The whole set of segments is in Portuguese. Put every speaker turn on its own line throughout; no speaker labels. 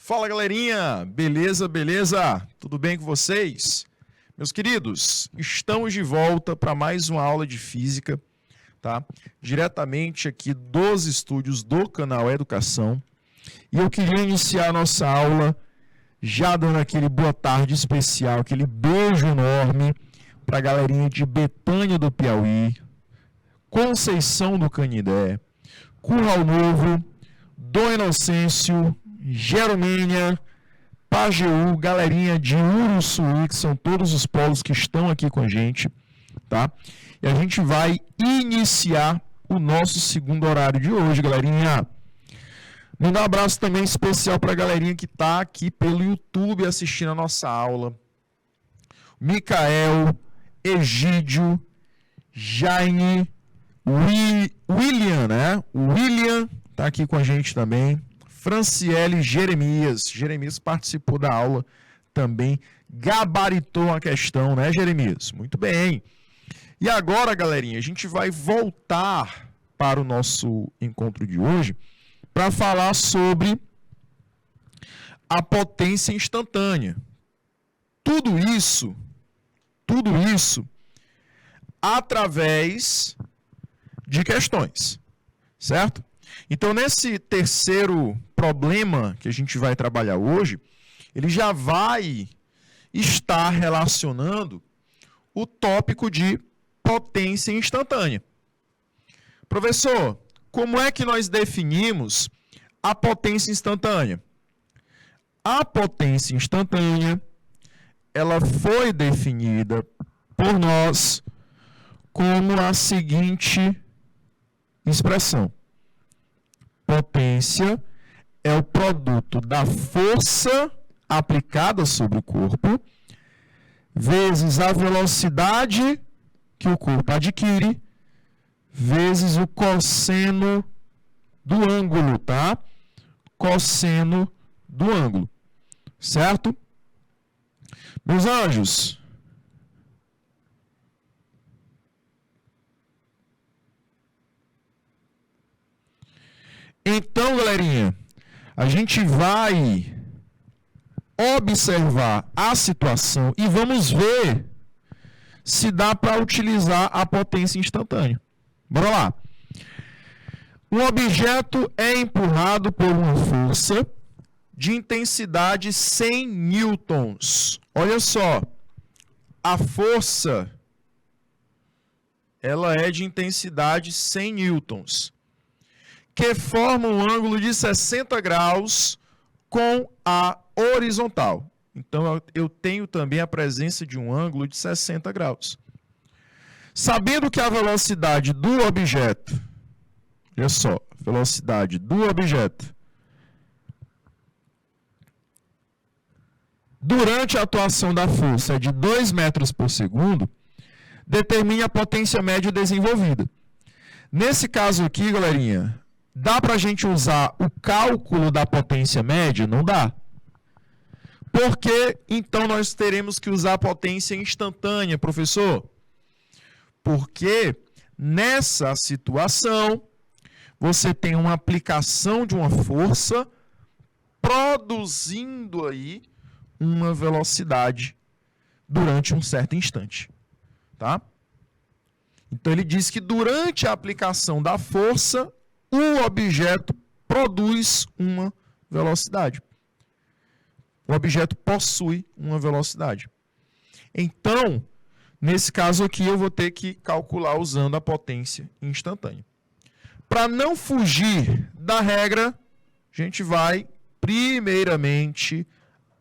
Fala, galerinha! Beleza, beleza? Tudo bem com vocês? Meus queridos, estamos de volta para mais uma aula de física, tá? Diretamente aqui dos estúdios do canal Educação. E eu queria iniciar a nossa aula já dando aquele boa tarde especial, aquele beijo enorme para a galerinha de Betânia do Piauí, Conceição do Canindé, Curral Novo, Dom Inocêncio, Geromênia, Pajeú, galerinha de Uruçuí, que são todos os polos que estão aqui com a gente, tá? E a gente vai iniciar o nosso segundo horário de hoje, galerinha. Mandar um abraço também especial para a galerinha que está aqui pelo YouTube assistindo a nossa aula. Micael, Egídio, Jaime, William, né? O William está aqui com a gente também. Franciele, Jeremias. Jeremias participou da aula também, gabaritou a questão, né, Jeremias? Muito bem. E agora, galerinha, a gente vai voltar para o nosso encontro de hoje para falar sobre a potência instantânea. Tudo isso através de questões, certo? Então, nesse terceiro problema que a gente vai trabalhar hoje, ele já vai estar relacionando o tópico de potência instantânea. Professor, como é que nós definimos a potência instantânea? A potência instantânea, ela foi definida por nós como a seguinte expressão. Potência é o produto da força aplicada sobre o corpo vezes a velocidade que o corpo adquire vezes o cosseno do ângulo, tá? Cosseno do ângulo, certo? Meus anjos, então, galerinha, a gente vai observar a situação e vamos ver se dá para utilizar a potência instantânea. Bora lá. Um objeto é empurrado por uma força de intensidade 100 newtons. Olha só, a força ela é de intensidade 100 newtons, que forma um ângulo de 60 graus com a horizontal. Então, eu tenho também a presença de um ângulo de 60 graus. Sabendo que a velocidade do objeto, olha só, velocidade do objeto, durante a atuação da força é de 2 metros por segundo, determine a potência média desenvolvida. Nesse caso aqui, galerinha, dá para a gente usar o cálculo da potência média? Não dá. Por que, então, nós teremos que usar a potência instantânea, professor? Porque nessa situação, você tem uma aplicação de uma força produzindo aí uma velocidade durante um certo instante, tá? Então, ele diz que durante a aplicação da força, o objeto produz uma velocidade. O objeto possui uma velocidade. Então, nesse caso aqui, eu vou ter que calcular usando a potência instantânea. Para não fugir da regra, a gente vai, primeiramente,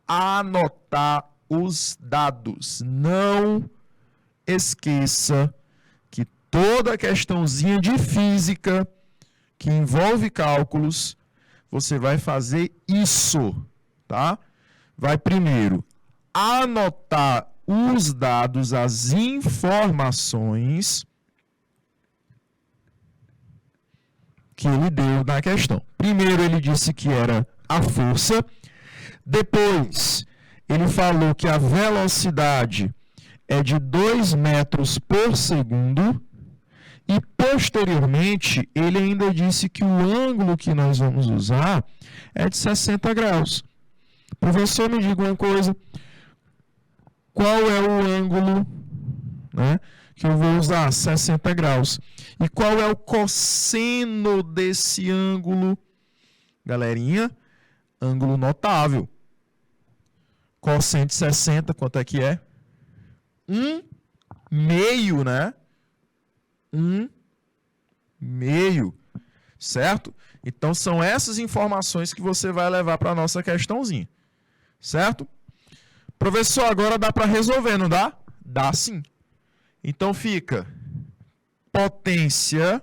anotar os dados. Não esqueça que toda questãozinha de física que envolve cálculos, você vai fazer isso, tá? Vai primeiro anotar os dados, as informações que ele deu na questão. Primeiro ele disse que era a força, depois ele falou que a velocidade é de 2 metros por segundo, e posteriormente ele ainda disse que o ângulo que nós vamos usar é de 60 graus. Professor, me diga uma coisa. Qual é o ângulo, né, que eu vou usar? 60 graus. E qual é o cosseno desse ângulo? Galerinha, ângulo notável. Cosseno de 60, quanto é que é? 1/2, né? 1/2, certo? Então, são essas informações que você vai levar para a nossa questãozinha, certo? Professor, agora dá para resolver, não dá? Dá sim. Então, fica potência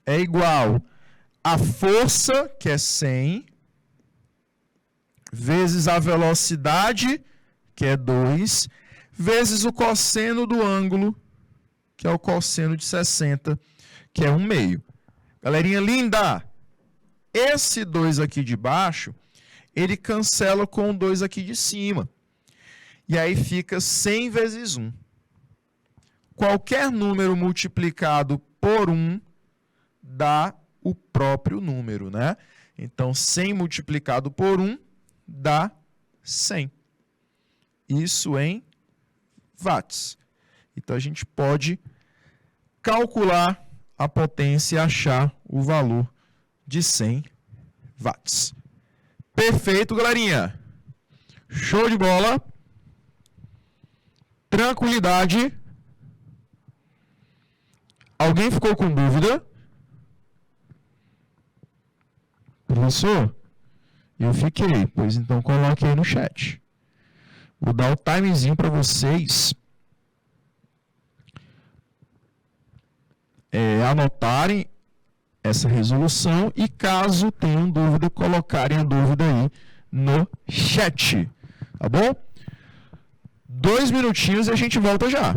é igual a força, que é 100, vezes a velocidade, que é 2, vezes o cosseno do ângulo, que é o cosseno de 60, que é 1/2. Galerinha linda, esse 2 aqui de baixo, ele cancela com o 2 aqui de cima. E aí fica 100 vezes 1. Qualquer número multiplicado por 1 dá o próprio número, né? Então, 100 multiplicado por 1 dá 100. Isso em watts. Então, a gente pode calcular a potência e achar o valor de 100 watts. Perfeito, galerinha. Show de bola. Tranquilidade. Alguém ficou com dúvida? Professor, eu fiquei. Pois então coloque aí no chat. Vou dar o timezinho para vocês anotarem essa resolução e, caso tenham dúvida, colocarem a dúvida aí no chat. Tá bom? 2 minutinhos e a gente volta já.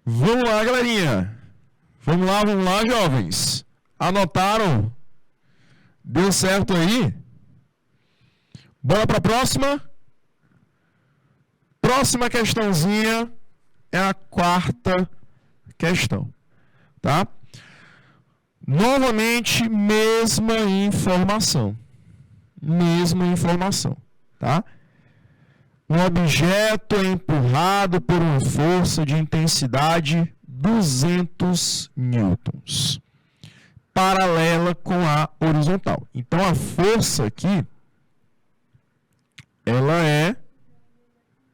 Vamos lá, galerinha. Vamos lá, jovens. Anotaram? Deu certo aí? Bora para a próxima? Próxima questãozinha é a quarta questão, tá? Novamente, mesma informação. Mesma informação, tá? Um objeto é empurrado por uma força de intensidade 200 newtons, paralela com a horizontal. Então, a força aqui, ela é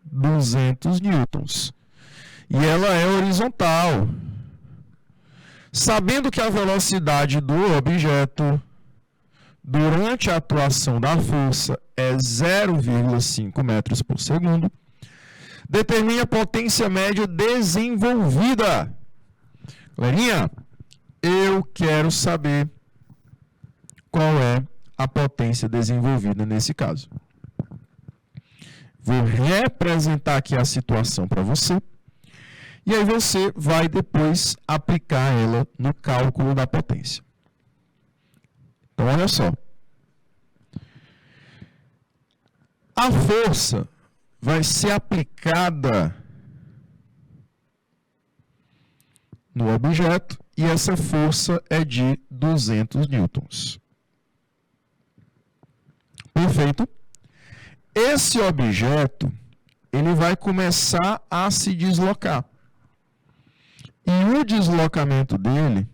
200 newtons. E ela é horizontal. Sabendo que a velocidade do objeto durante a atuação da força é 0,5 metros por segundo, determine a potência média desenvolvida. Galerinha, eu quero saber qual é a potência desenvolvida nesse caso. Vou representar aqui a situação para você. E aí você vai depois aplicar ela no cálculo da potência. Então, olha só. A força vai ser aplicada no objeto e essa força é de 200 newtons. Perfeito? Esse objeto, ele vai começar a se deslocar. E o deslocamento dele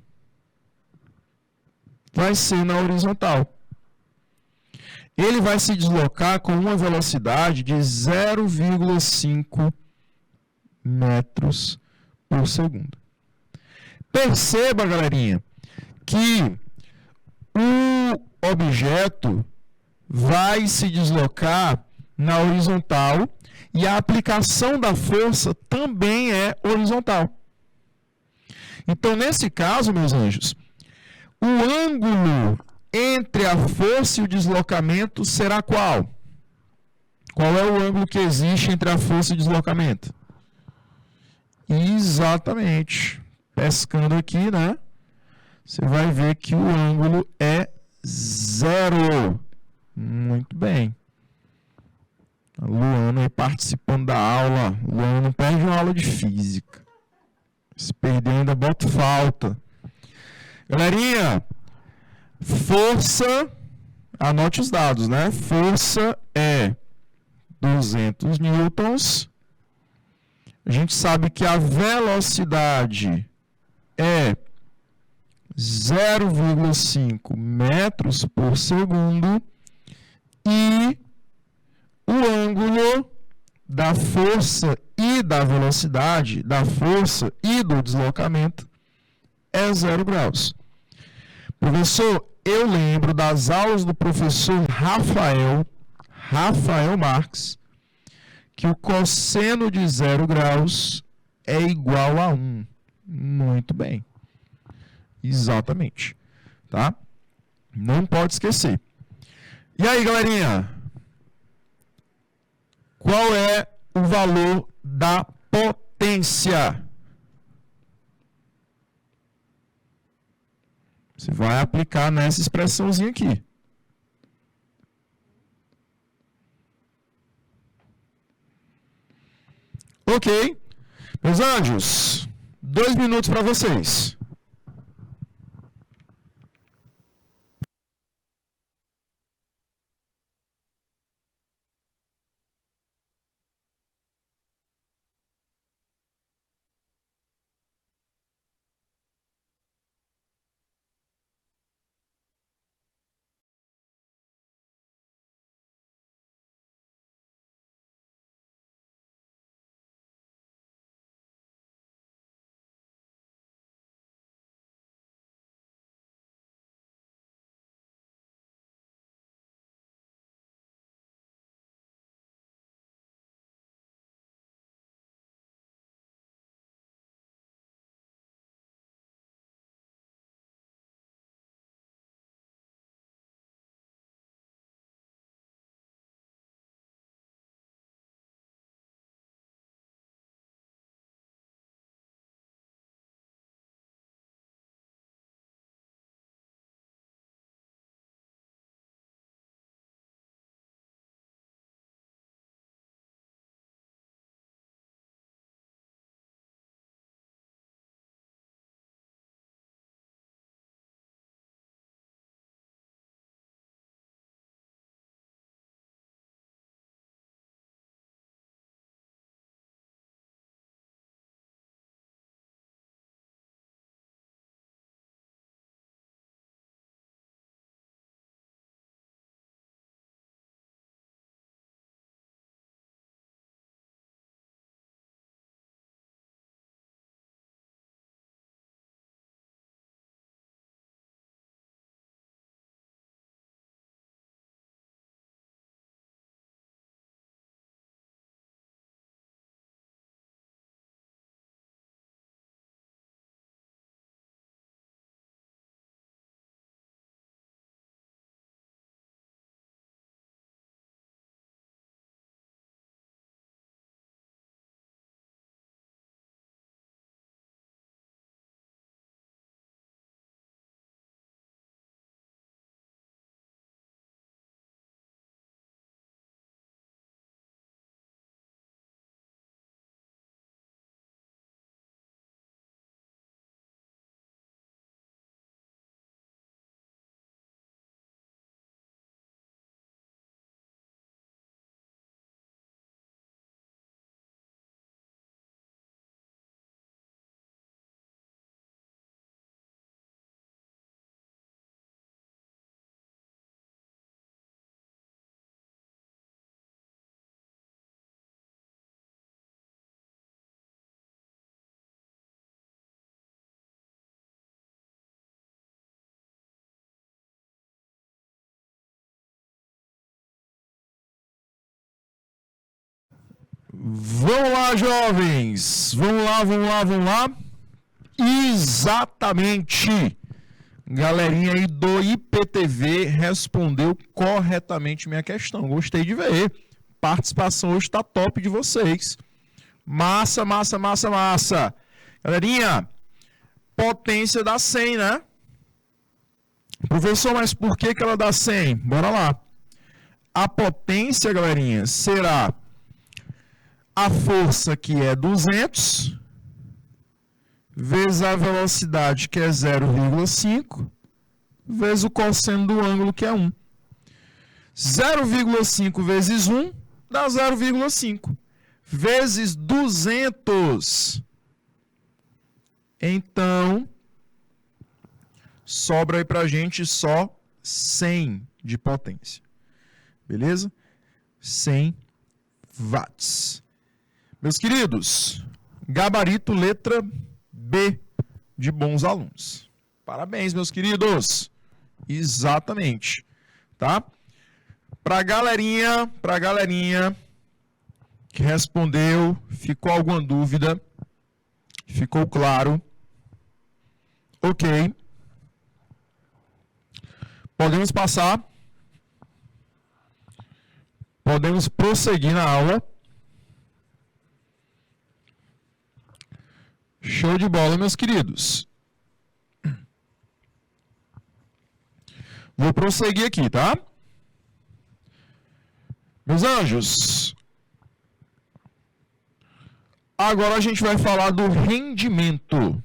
vai ser na horizontal. Ele vai se deslocar com uma velocidade de 0,5 metros por segundo. Perceba, galerinha, que o objeto vai se deslocar na horizontal e a aplicação da força também é horizontal. Então, nesse caso, meus anjos, o ângulo entre a força e o deslocamento será qual? Qual é o ângulo que existe entre a força e o deslocamento? Exatamente. Pescando aqui, né? Você vai ver que o ângulo é 0. Muito bem. A Luana aí participando da aula. Luana não perde uma aula de física. Se perder, ainda bota falta. Galerinha, força, anote os dados, né? Força é 200 newtons. A gente sabe que a velocidade é 0,5 metros por segundo e o ângulo da força e da velocidade, da força e do deslocamento é 0 graus. Professor, eu lembro das aulas do professor Rafael Marques, que o cosseno de 0 graus é igual a 1. Muito bem. Exatamente. Tá? Não pode esquecer. E aí, galerinha? Qual é o valor da potência? Você vai aplicar nessa expressãozinha aqui. Ok? Meus anjos, 2 minutos para vocês. Vamos lá, jovens! Vamos lá! Exatamente! Galerinha aí do IPTV respondeu corretamente minha questão. Gostei de ver. Participação hoje está top de vocês. Massa! Galerinha, potência dá 100, né? Professor, mas por que ela dá 100? Bora lá. A potência, galerinha, será a força que é 200 vezes a velocidade que é 0,5 vezes o cosseno do ângulo que é 1. 0,5 vezes 1 dá 0,5 vezes 200. Então, sobra aí pra gente só 100 de potência. Beleza? 100 watts. Meus queridos, gabarito letra B de bons alunos. Parabéns, meus queridos. Exatamente. Tá? Pra galerinha que respondeu, ficou alguma dúvida? Ficou claro? Ok. Podemos passar. Podemos prosseguir na aula. Show de bola, meus queridos. Vou prosseguir aqui, tá? Meus anjos. Agora a gente vai falar do rendimento.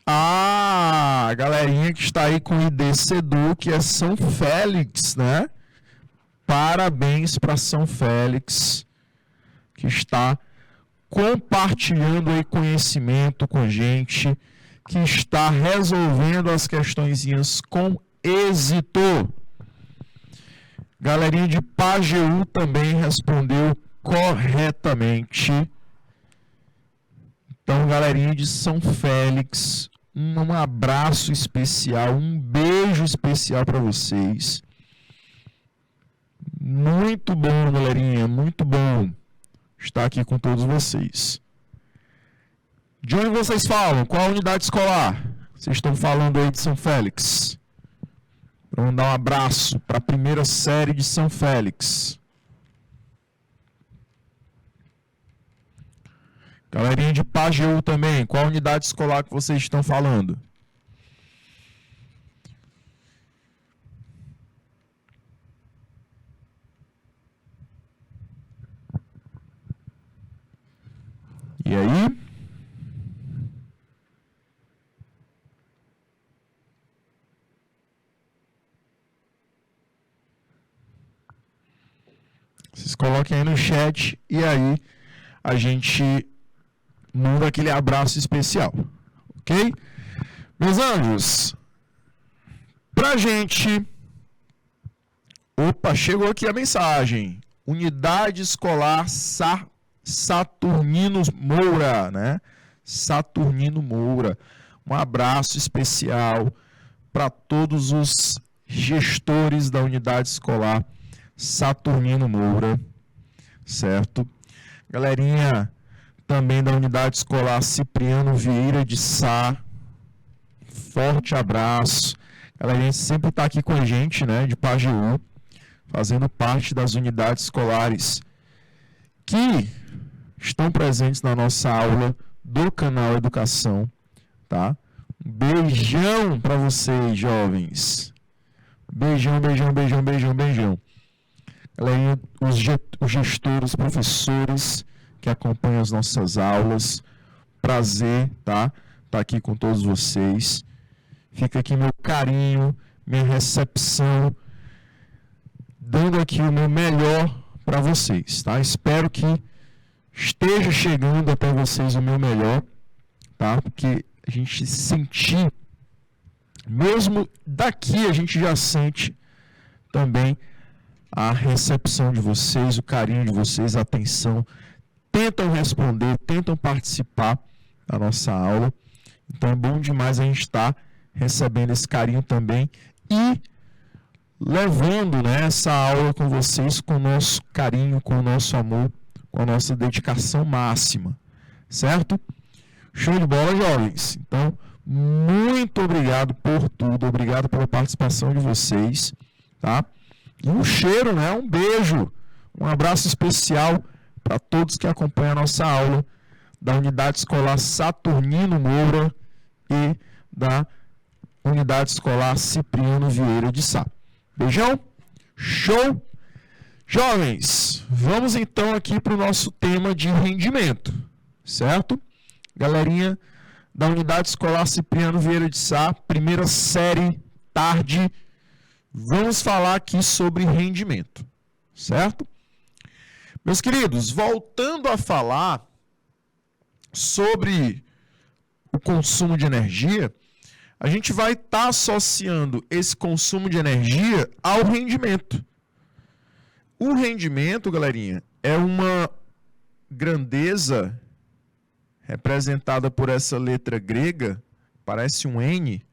Ah, galerinha que está aí com o ID Sedu, que é São Félix, né? Parabéns para São Félix, que está compartilhando aí conhecimento com a gente, que está resolvendo as questõezinhas com êxito. Galerinha de Pajeú também respondeu corretamente. Então, galerinha de São Félix, um abraço especial, um beijo especial para vocês. Muito bom, galerinha, muito bom estar aqui com todos vocês. De onde vocês falam? Qual a unidade escolar? Vocês estão falando aí de São Félix. Vamos dar um abraço para a primeira série de São Félix. Galerinha de Pajeú também, qual a unidade escolar que vocês estão falando? E aí? Vocês coloquem aí no chat e aí a gente manda aquele abraço especial, ok? Meus anjos, pra gente... Opa, chegou aqui a mensagem. Unidade escolar Saturnino Moura, né? Saturnino Moura. Um abraço especial para todos os gestores da unidade escolar Saturnino Moura, certo? Galerinha também da unidade escolar Cipriano Vieira de Sá, forte abraço. Galerinha sempre está aqui com a gente, né? De Pajeú, fazendo parte das unidades escolares que estão presentes na nossa aula do canal Educação, tá? Um beijão para vocês, jovens. Beijão. Galerinha, os gestores, os professores que acompanham as nossas aulas, prazer, tá? Tá aqui com todos vocês. Fica aqui meu carinho, minha recepção, dando aqui o meu melhor para vocês, tá? Espero que esteja chegando até vocês o meu melhor, tá? Porque a gente sentir, mesmo daqui a gente já sente também a recepção de vocês, o carinho de vocês, a atenção. Tentam responder, tentam participar da nossa aula. Então é bom demais a gente estar recebendo esse carinho também. E levando, né, essa aula com vocês com o nosso carinho, com o nosso amor, com a nossa dedicação máxima, certo? Show de bola, jovens! Então, muito obrigado por tudo, obrigado pela participação de vocês, tá? E um cheiro, né, um beijo, um abraço especial para todos que acompanham a nossa aula da Unidade Escolar Saturnino Moura e da Unidade Escolar Cipriano Vieira de Sá. Beijão? Show? Jovens, vamos então aqui para o nosso tema de rendimento, certo? Galerinha da Unidade Escolar Cipriano Vieira de Sá, primeira série, tarde, vamos falar aqui sobre rendimento, certo? Meus queridos, voltando a falar sobre o consumo de energia, a gente vai estar associando esse consumo de energia ao rendimento. O rendimento, galerinha, é uma grandeza representada por essa letra grega, parece um N,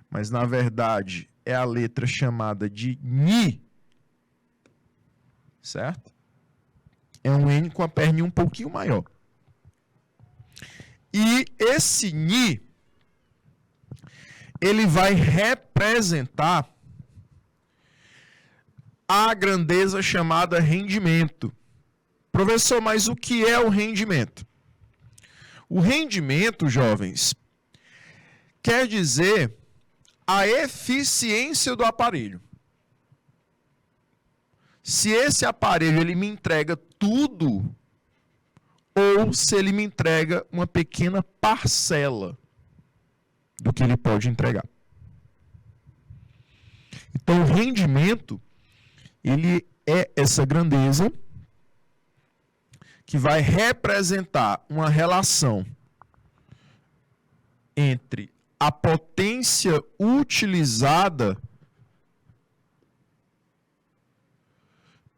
mas na verdade é a letra chamada de Ni, certo? É um N com a perninha um pouquinho maior. E esse Ni, ele vai representar a grandeza chamada rendimento. Professor, mas o que é o rendimento? O rendimento, jovens, quer dizer a eficiência do aparelho. Se esse aparelho ele me entrega tudo ou se ele me entrega uma pequena parcela do que ele pode entregar. Então, o rendimento, ele é essa grandeza que vai representar uma relação entre a potência utilizada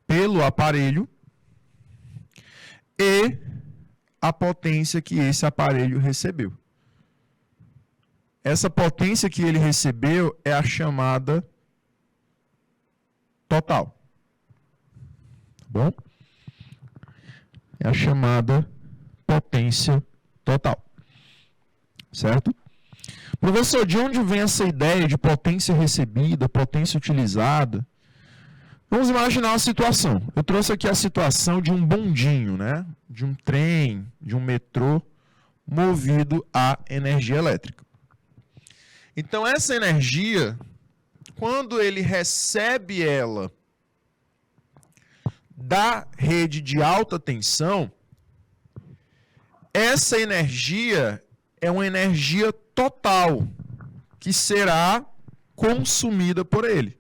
pelo aparelho e a potência que esse aparelho recebeu. Essa potência que ele recebeu é a chamada total. Tá bom? É a chamada potência total. Certo? Professor, de onde vem essa ideia de potência recebida, potência utilizada? Vamos imaginar uma situação. Eu trouxe aqui a situação de um bondinho, né? De um trem, de um metrô movido a energia elétrica. Então, essa energia, quando ele recebe ela da rede de alta tensão, essa energia é uma energia total que será consumida por ele.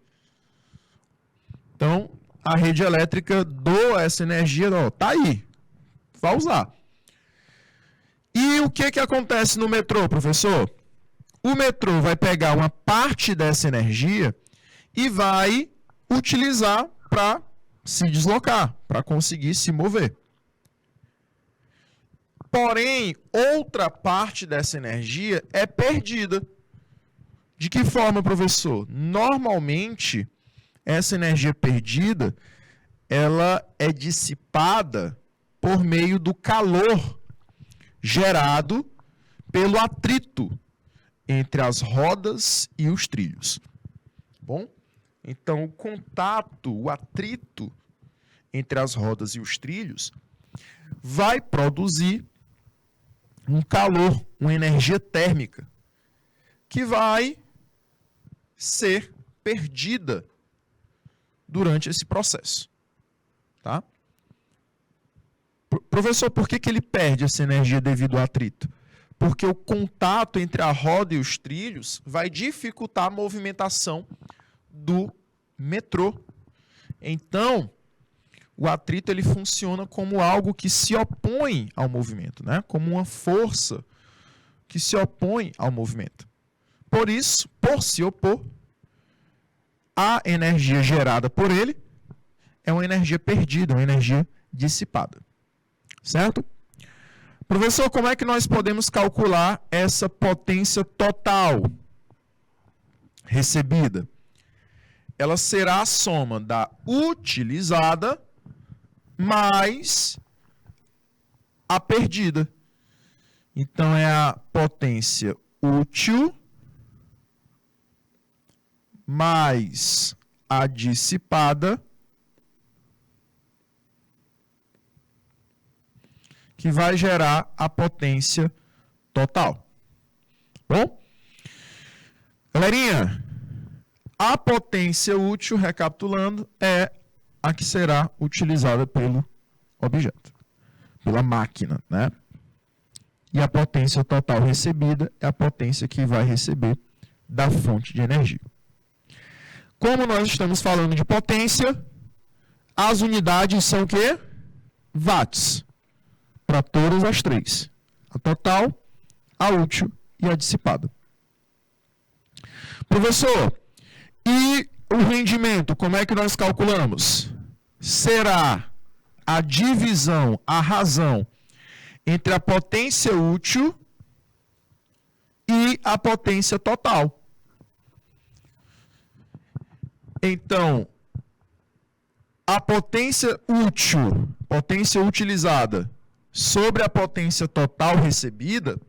Então, a rede elétrica doa essa energia, tá aí, vai usar. E o que acontece no metrô, professor? O metrô vai pegar uma parte dessa energia e vai utilizar para se deslocar, para conseguir se mover. Porém, outra parte dessa energia é perdida. De que forma, professor? Normalmente, essa energia perdida, ela é dissipada por meio do calor gerado pelo atrito entre as rodas e os trilhos. Bom? Então, o contato, o atrito entre as rodas e os trilhos vai produzir um calor, uma energia térmica, que vai ser perdida durante esse processo. Tá? Professor, por que ele perde essa energia devido ao atrito? Porque o contato entre a roda e os trilhos vai dificultar a movimentação do metrô. Então, o atrito ele funciona como algo que se opõe ao movimento, né? Como uma força que se opõe ao movimento. Por isso, por se opor, a energia gerada por ele é uma energia perdida, uma energia dissipada. Certo? Professor, como é que nós podemos calcular essa potência total recebida? ela será a soma da utilizada mais a perdida. Então, é a potência útil mais a dissipada que vai gerar a potência total. Bom? Galerinha, a potência útil, recapitulando, é a que será utilizada pelo objeto, pela máquina, né? E a potência total recebida é a potência que vai receber da fonte de energia. Como nós estamos falando de potência, as unidades são o quê? Watts, para todas as três. A total, a útil e a dissipada. Professor, e o rendimento, como é que nós calculamos? Será a divisão, a razão, entre a potência útil e a potência total. Então, a potência útil, potência utilizada, sobre a potência total recebida,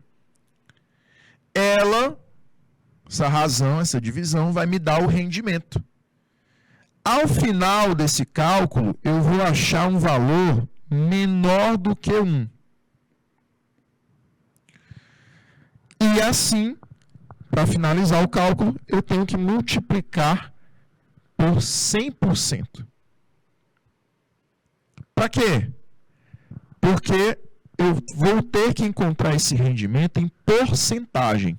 essa razão, essa divisão, vai me dar o rendimento. Ao final desse cálculo, eu vou achar um valor menor do que 1. E assim, para finalizar o cálculo, eu tenho que multiplicar por 100%. Para quê? Porque eu vou ter que encontrar esse rendimento em porcentagem.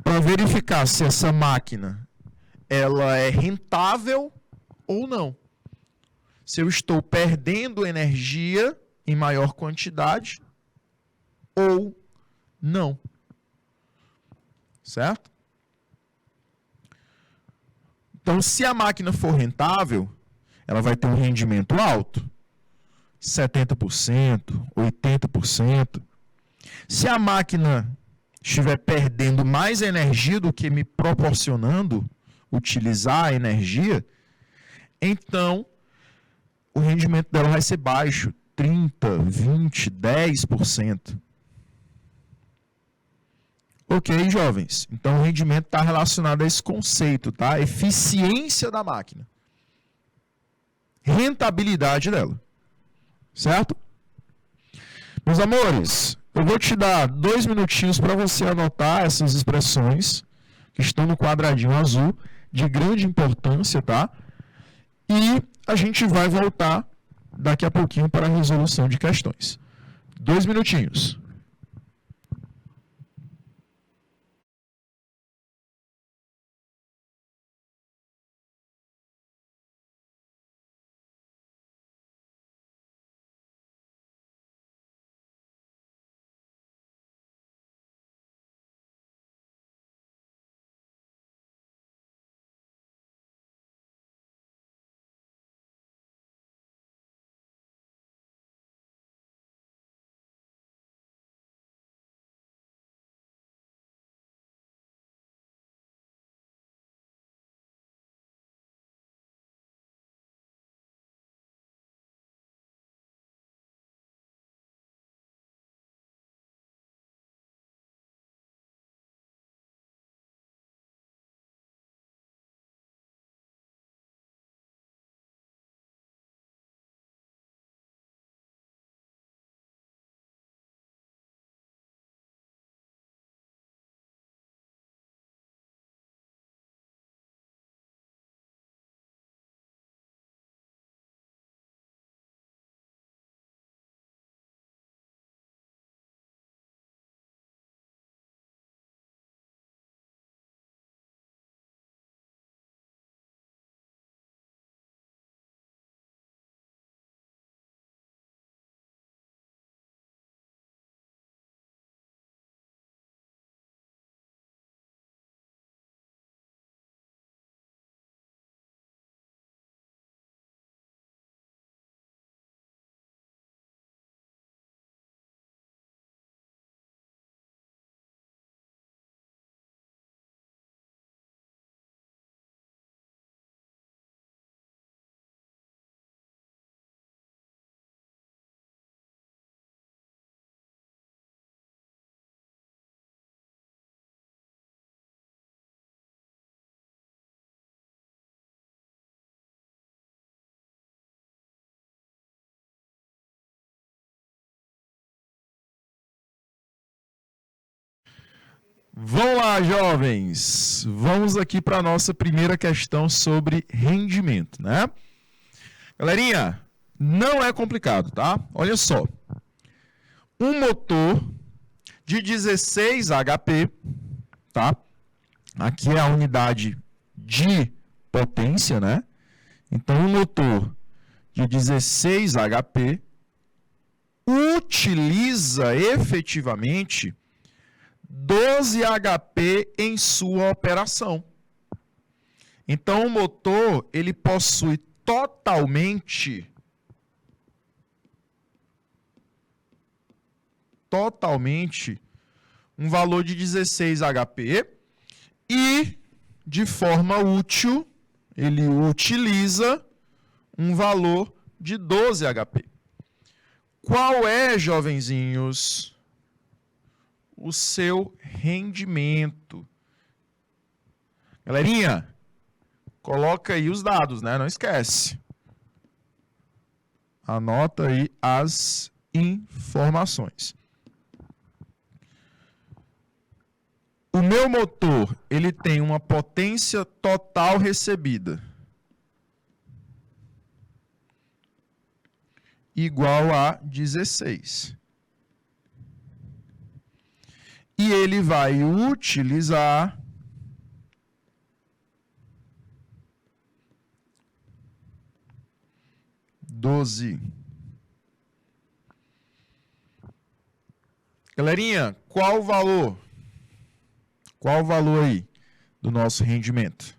Para verificar se essa máquina ela é rentável ou não. Se eu estou perdendo energia em maior quantidade ou não. Certo? Então, se a máquina for rentável, ela vai ter um rendimento alto. 70%, 80%. Se a máquina estiver perdendo mais energia do que me proporcionando utilizar a energia, então o rendimento dela vai ser baixo, 30%, 20%, 10%. Ok, jovens? Então o rendimento está relacionado a esse conceito, tá? Eficiência da máquina. Rentabilidade dela. Certo? Meus amores, eu vou te dar 2 minutinhos para você anotar essas expressões que estão no quadradinho azul, de grande importância, tá? E a gente vai voltar daqui a pouquinho para a resolução de questões. 2 minutinhos. Vamos lá, jovens. Vamos aqui para a nossa primeira questão sobre rendimento, né? Galerinha, não é complicado, tá? Olha só. Um motor de 16 HP, tá? Aqui é a unidade de potência, né? Então, um motor de 16 HP utiliza efetivamente 12 HP em sua operação. Então, o motor ele possui totalmente um valor de 16 HP e, de forma útil, ele utiliza um valor de 12 HP. Qual é, jovenzinhos, o seu rendimento? Galerinha, coloca aí os dados, né? Não esquece. Anota aí as informações. O meu motor, ele tem uma potência total recebida igual a 16. E ele vai utilizar 12. Galerinha, qual o valor? Qual o valor aí do nosso rendimento?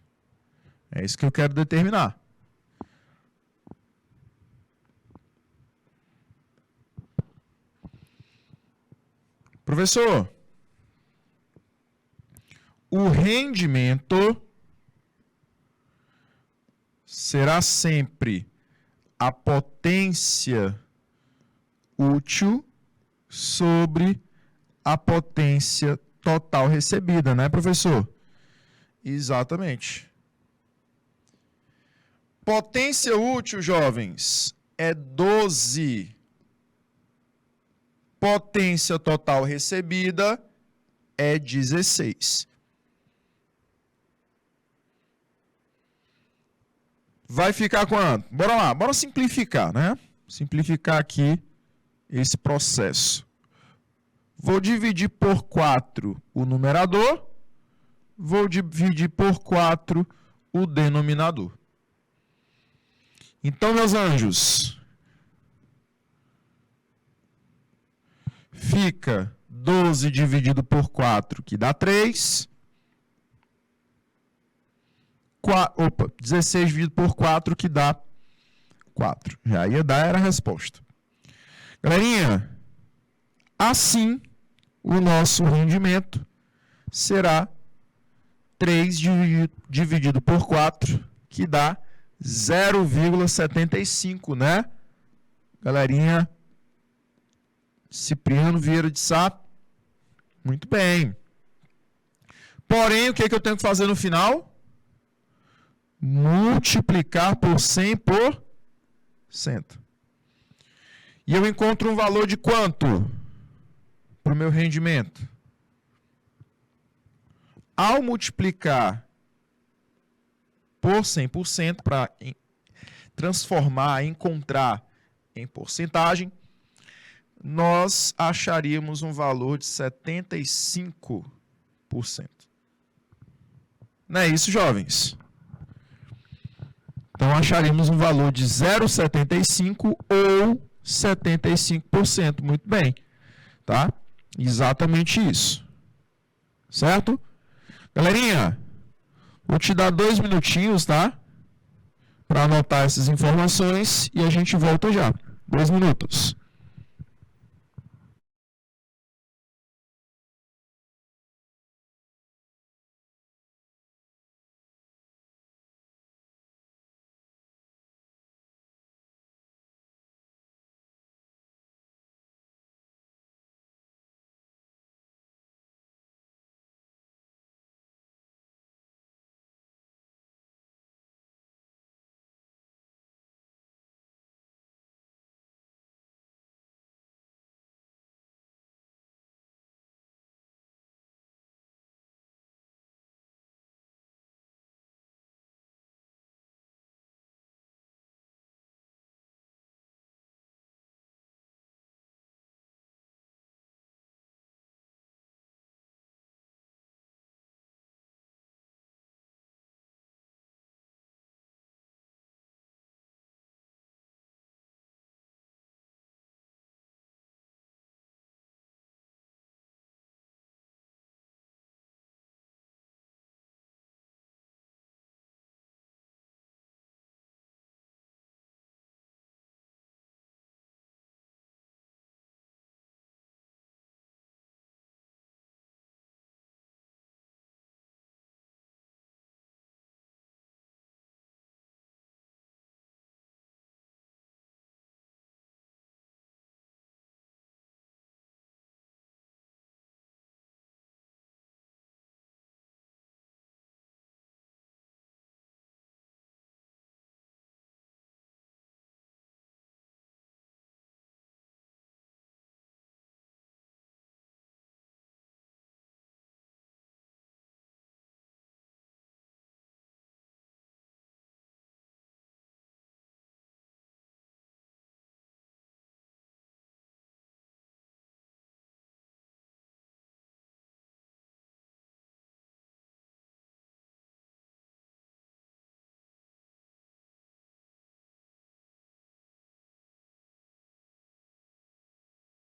É isso que eu quero determinar. Professor, o rendimento será sempre a potência útil sobre a potência total recebida, né, professor? Exatamente. Potência útil, jovens, é 12. Potência total recebida é 16. Vai ficar quanto? Bora lá, bora simplificar, né? Simplificar aqui esse processo. Vou dividir por 4 o numerador, vou dividir por 4 o denominador. Então, meus anjos, fica 12 dividido por 4, que dá 3. 16 dividido por 4, que dá 4. Já ia dar, era a resposta. Galerinha, assim, o nosso rendimento será 3 dividido por 4, que dá 0,75, né? Galerinha, Cipriano Vieira de Sá, muito bem. Porém, o que eu tenho que fazer no final? Multiplicar por 100%. E eu encontro um valor de quanto para o meu rendimento? Ao multiplicar por 100% para transformar, encontrar em porcentagem, nós acharíamos um valor de 75%. Não é isso, jovens? Então, acharíamos um valor de 0,75 ou 75%. Muito bem. Tá? Exatamente isso. Certo? Galerinha, vou te dar 2 minutinhos, tá? Para anotar essas informações e a gente volta já. 2 minutos.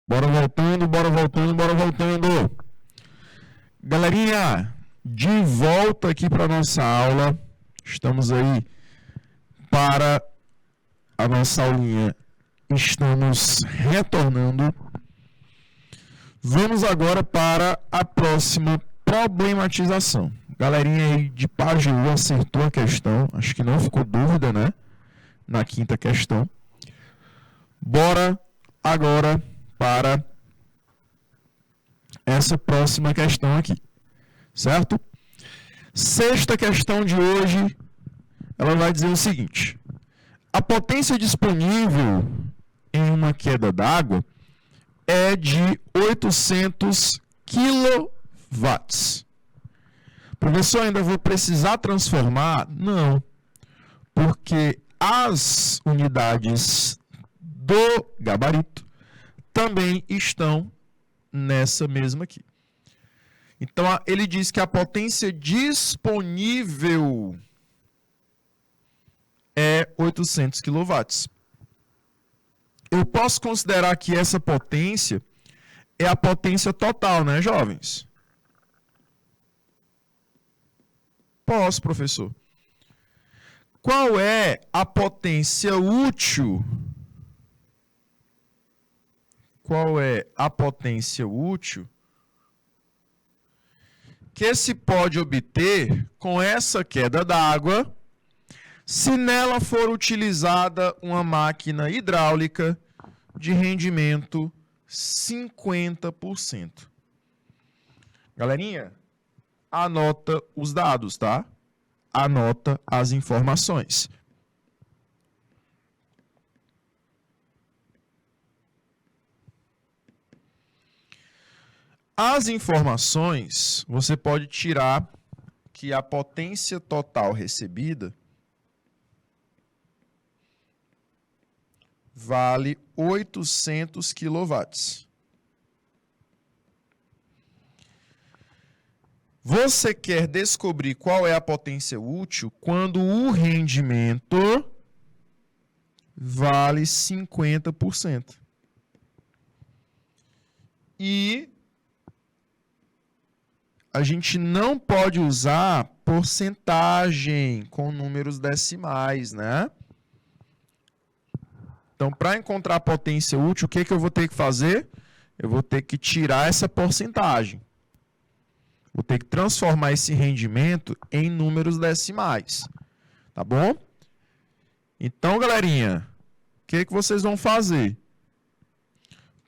Bora voltando, bora voltando, bora voltando. Galerinha, de volta aqui para nossa aula. Estamos aí para a nossa aulinha. Estamos retornando. Vamos agora para a próxima problematização. Galerinha aí de Pajeú acertou a questão. Acho que não ficou dúvida, né? Na quinta questão. Bora agora para essa próxima questão aqui, certo? Sexta questão de hoje, ela vai dizer o seguinte: a potência disponível em uma queda d'água é de 800 kW. Professor, ainda vou precisar transformar? Não, porque as unidades do gabarito também estão nessa mesma aqui. Então, ele diz que a potência disponível é 800 kW. Eu posso considerar que essa potência é a potência total, né, jovens? Posso, professor. Qual é a potência útil? Qual é a potência útil que se pode obter com essa queda d'água se nela for utilizada uma máquina hidráulica de rendimento 50%? Galerinha, anota os dados, tá? Anota as informações. As informações, você pode tirar que a potência total recebida vale 800 kW. Você quer descobrir qual é a potência útil quando o rendimento vale 50%. E a gente não pode usar porcentagem com números decimais, né? Então, para encontrar a potência útil, o que eu vou ter que fazer? Eu vou ter que tirar essa porcentagem. Vou ter que transformar esse rendimento em números decimais. Tá bom? Então, galerinha, o que vocês vão fazer?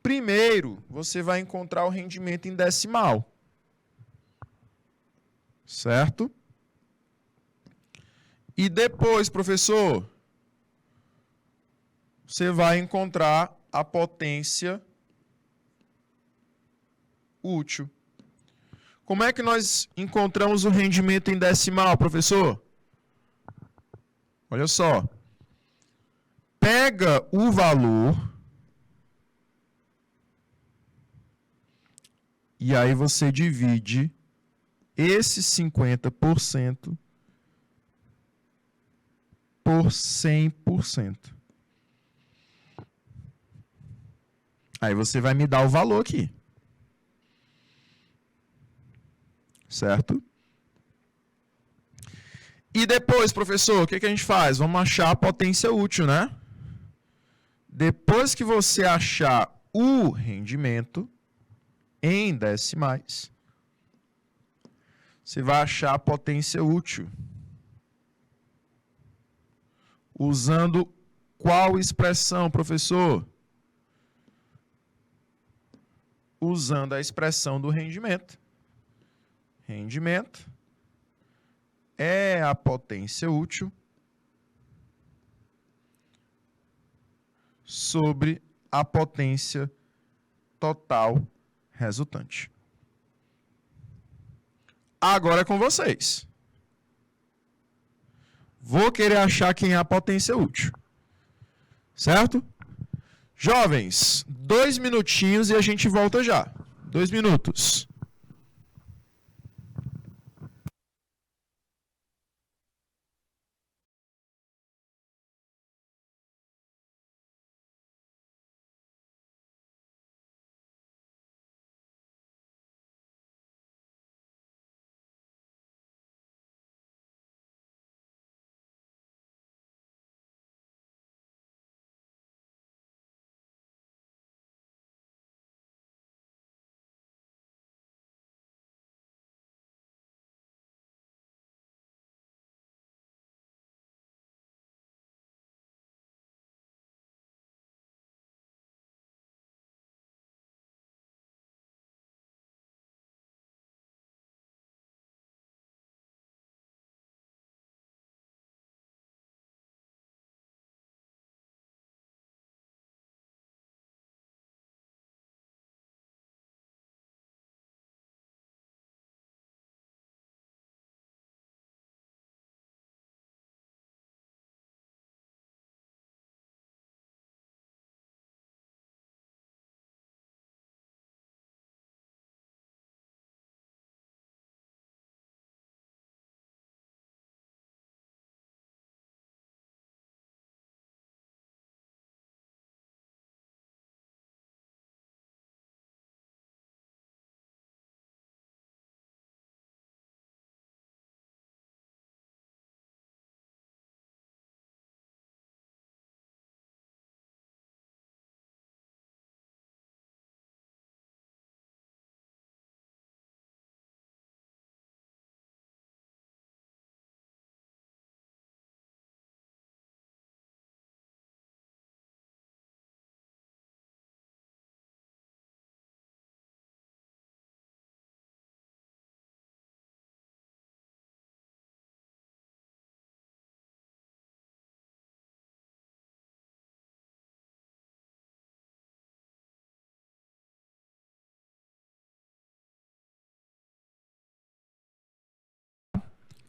Primeiro, você vai encontrar o rendimento em decimal. Certo? E depois, professor, você vai encontrar a potência útil. Como é que nós encontramos o rendimento em decimal, professor? Olha só. Pega o valor e aí você divide esse 50% por 100%. Aí você vai me dar o valor aqui. Certo? E depois, professor, o que a gente faz? Vamos achar a potência útil, né? Depois que você achar o rendimento em decimais, você vai achar a potência útil. Usando qual expressão, professor? Usando a expressão do rendimento. Rendimento é a potência útil sobre a potência total resultante. Agora é com vocês. Vou querer achar quem é a potência útil. Certo? Jovens, 2 minutinhos e a gente volta já. 2 minutos.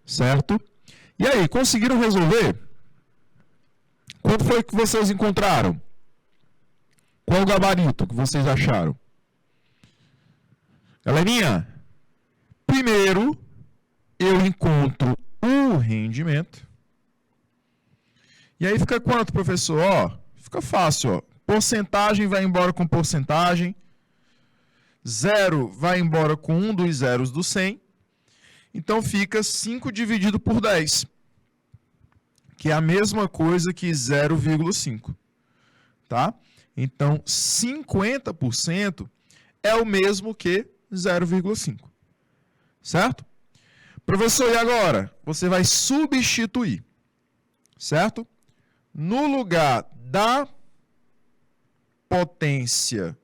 certo? E aí, conseguiram resolver? Quanto foi que vocês encontraram? Qual o gabarito que vocês acharam? Galerinha, primeiro eu encontro o rendimento. E aí fica quanto, professor? Ó, fica fácil, ó. Porcentagem vai embora com porcentagem. 0 vai embora com um dos zeros do 100. Então fica 5 dividido por 10. Que é a mesma coisa que 0,5. Tá? Então, 50% é o mesmo que 0,5. Certo? Professor, e agora? Você vai substituir. Certo? No lugar da potência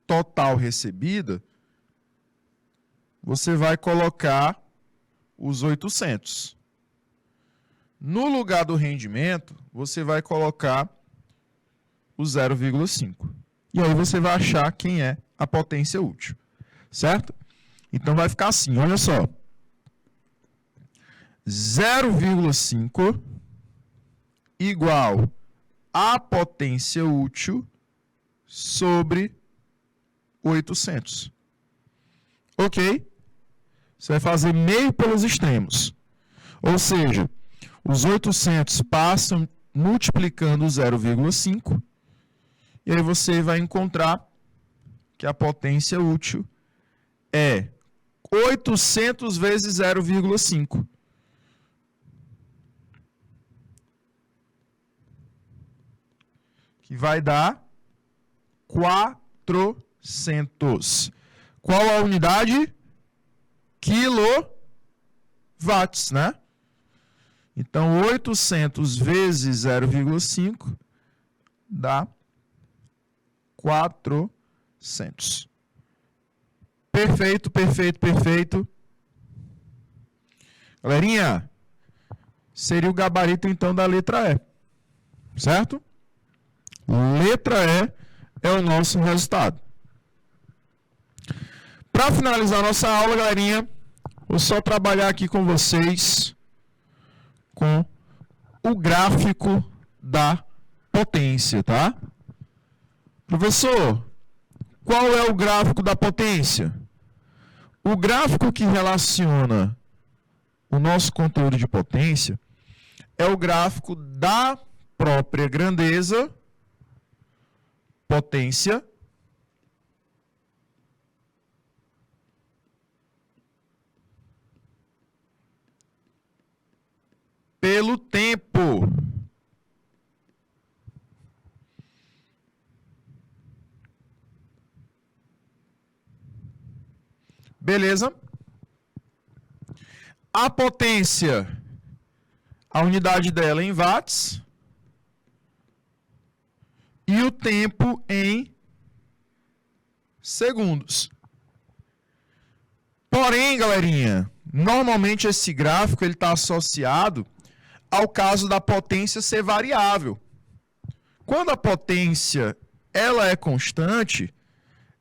total recebida, você vai colocar os 800. No lugar do rendimento, você vai colocar o 0,5. E aí você vai achar quem é a potência útil. Certo? Então vai ficar assim, olha só. 0,5 igual a potência útil sobre 800. Ok? Você vai fazer meio pelos extremos. Ou seja, os 800 passam multiplicando 0,5 e aí você vai encontrar que a potência útil é 800 vezes 0,5. Que vai dar 400. Qual a unidade? Quilowatts, né? Então, 800 vezes 0,5 dá 400. Perfeito, perfeito, perfeito. Galerinha, seria o gabarito, então, da letra E. Certo? Letra E é o nosso resultado. Para finalizar nossa aula, galerinha, vou só trabalhar aqui com vocês com o gráfico da potência, tá? Professor, qual é o gráfico da potência? O gráfico que relaciona o nosso conteúdo de potência é o gráfico da própria grandeza, potência, pelo tempo. Beleza? A potência, a unidade dela é em watts. E o tempo em segundos. Porém, galerinha, normalmente esse gráfico está associado ao caso da potência ser variável. Quando a potência ela é constante,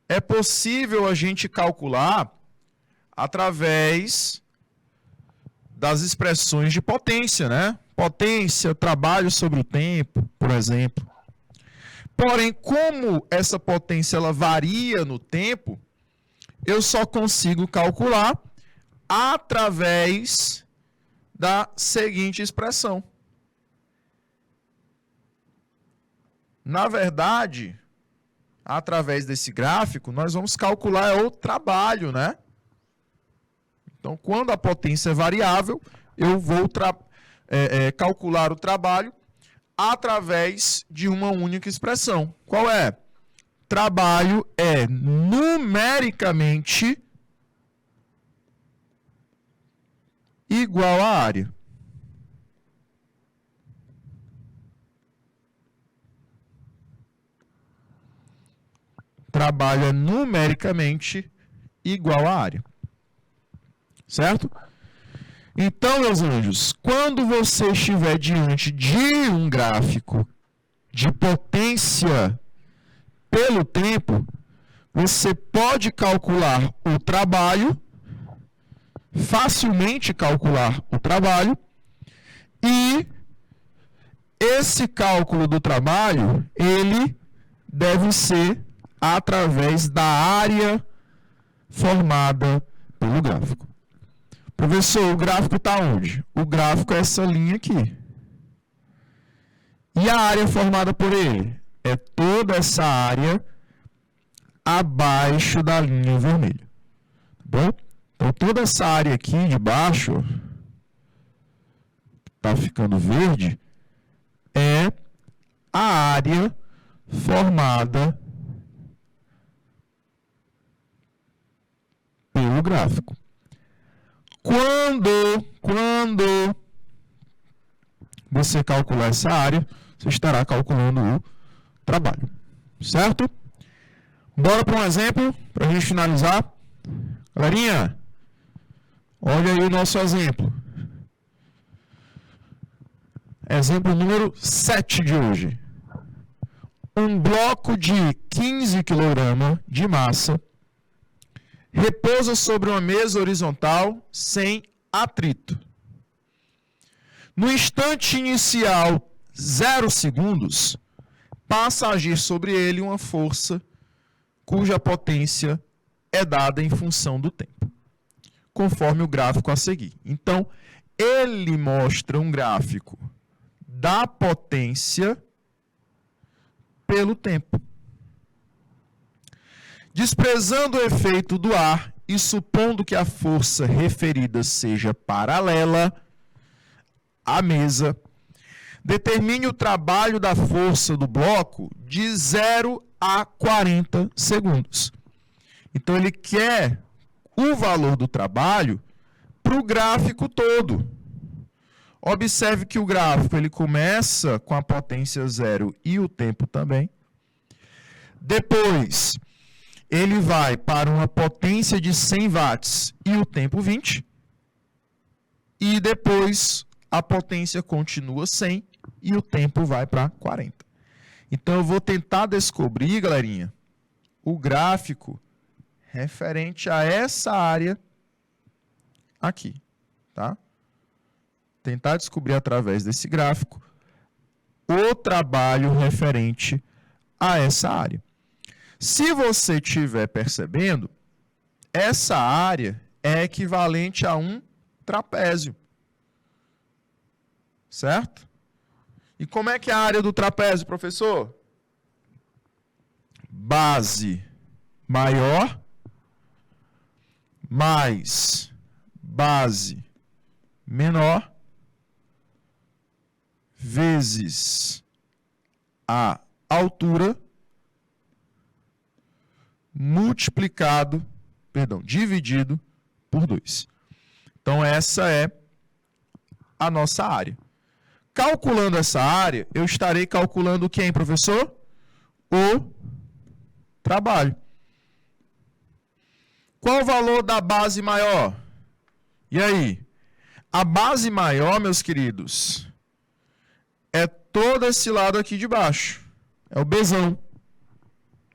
é possível a gente calcular através das expressões de potência, né? Potência, trabalho sobre o tempo, por exemplo. Porém, como essa potência ela varia no tempo, eu só consigo calcular através da seguinte expressão. Na verdade, através desse gráfico, nós vamos calcular o trabalho, né? Então, quando a potência é variável, eu vou calcular o trabalho através de uma única expressão. Qual é? Trabalho é numericamente igual à área. Trabalho é numericamente igual à área. Certo? Então, meus anjos, quando você estiver diante de um gráfico de potência pelo tempo, você pode calcular o trabalho facilmente calcular o trabalho e esse cálculo do trabalho, ele deve ser através da área formada pelo gráfico. Professor, o gráfico está onde? O gráfico é essa linha aqui. E a área formada por ele? É toda essa área abaixo da linha vermelha. Tá bom? Então, toda essa área aqui de baixo, está ficando verde, é a área formada pelo gráfico. Quando você calcular essa área, você estará calculando o trabalho. Certo? Bora para um exemplo, para a gente finalizar. Galerinha, olha aí o nosso exemplo. Exemplo número 7 de hoje. Um bloco de 15 kg de massa repousa sobre uma mesa horizontal sem atrito. No instante inicial, 0 segundos, passa a agir sobre ele uma força cuja potência é dada em função do tempo, conforme o gráfico a seguir. Então, ele mostra um gráfico da potência pelo tempo. Desprezando o efeito do ar e supondo que a força referida seja paralela à mesa, determine o trabalho da força do bloco de 0 a 40 segundos. Então, ele quer o valor do trabalho para o gráfico todo. Observe que o gráfico ele começa com a potência 0 e o tempo também. Depois, ele vai para uma potência de 100 watts e o tempo 20. E depois, a potência continua 100 e o tempo vai para 40. Então, eu vou tentar descobrir, galerinha, o gráfico referente a essa área aqui, tá? Tentar descobrir através desse gráfico o trabalho referente a essa área. Se você estiver percebendo, essa área é equivalente a um trapézio. Certo? E como é que é a área do trapézio, professor? Base maior mais base menor vezes a altura dividido por 2. Então, essa é a nossa área. Calculando essa área, eu estarei calculando quem, professor? O trabalho. Qual o valor da base maior? E aí? A base maior, meus queridos, é todo esse lado aqui de baixo. É o Bzão.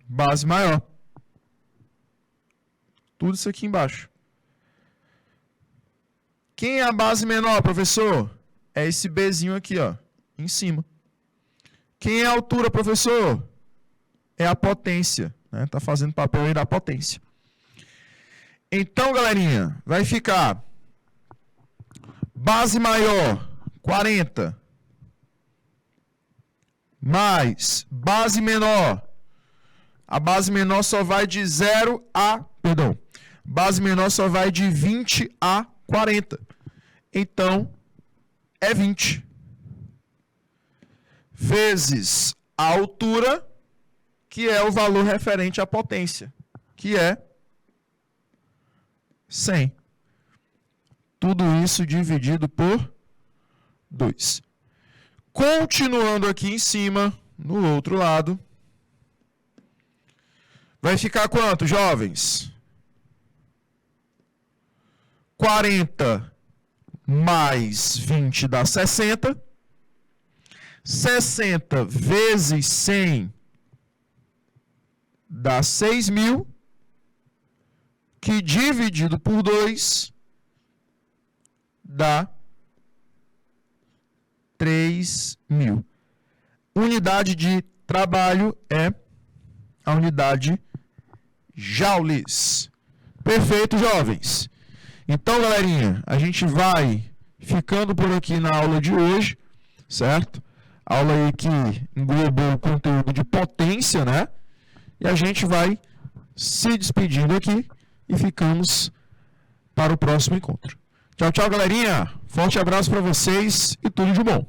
Base maior. Tudo isso aqui embaixo. Quem é a base menor, professor? É esse Bzinho aqui, ó, em cima. Quem é a altura, professor? É a potência. Né? Tá fazendo papel aí da potência. Então, galerinha, vai ficar base maior, 40, mais base menor. A base menor só vai de 0 a... Perdão. Base menor só vai de 20 a 40. Então, é 20. Vezes a altura, que é o valor referente à potência, que é 100. Tudo isso dividido por 2. Continuando aqui em cima, no outro lado, vai ficar quanto, jovens? 40 mais 20 dá 60. 60 vezes 100 dá 6.000, que dividido por 2 dá 3.000. Unidade de trabalho é a unidade joules. Perfeito, jovens? Então, galerinha, a gente vai ficando por aqui na aula de hoje, certo? Aula aí que englobou o conteúdo de potência, né? E a gente vai se despedindo aqui e ficamos para o próximo encontro. Tchau, tchau, galerinha. Forte abraço para vocês e tudo de bom.